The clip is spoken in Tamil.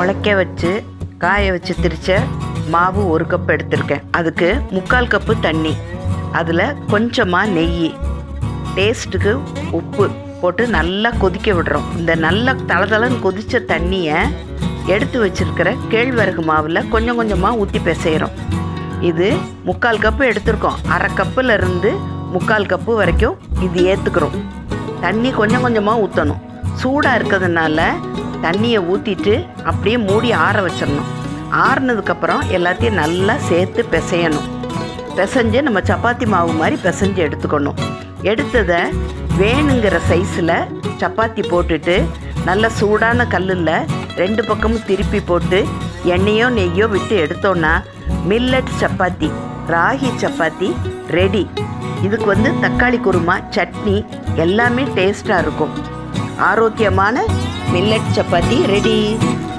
முளைக்க வச்சு காய வச்சு திரிச்ச மாவு 1 கப் எடுத்திருக்கேன். அதுக்கு 3/4 கப்பு தண்ணி, அதில் கொஞ்சமாக நெய், டேஸ்ட்டுக்கு உப்பு போட்டு நல்லா கொதிக்க விடுறோம். இந்த நல்லா தளதளன்னு கொதித்த தண்ணியை எடுத்து வச்சுருக்கிற கேழ்வரகு மாவில் கொஞ்சம் கொஞ்சமாக ஊற்றி பிசைகிறோம். இது 3/4 கப்பு எடுத்துருக்கோம். 1/2 கப்புலேருந்து 3/4 கப்பு வரைக்கும் இது ஏற்றுக்கிறோம். தண்ணி கொஞ்சம் கொஞ்சமாக ஊற்றணும். சூடாக இருக்கிறதுனால தண்ணியை ஊற்றிட்டு அப்படியே மூடி ஆற வச்சிடணும். ஆறுனதுக்கப்புறம் எல்லாத்தையும் நல்லா சேர்த்து பிசையணும். பிசைஞ்சு நம்ம சப்பாத்தி மாவு மாதிரி பிசைஞ்சு எடுத்துக்கணும். எடுத்ததை வேணுங்கிற சைஸில் சப்பாத்தி போட்டுட்டு நல்ல சூடான கல்லில் 2 பக்கமும் திருப்பி போட்டு எண்ணெயோ நெய்யோ விட்டு எடுத்தோன்னா மில்லட் சப்பாத்தி, ராகி சப்பாத்தி ரெடி. இதுக்கு தக்காளி குருமா, சட்னி எல்லாமே டேஸ்ட்டாக இருக்கும். ஆரோக்கியமான மில்லட் சப்பாத்தி ரெடி.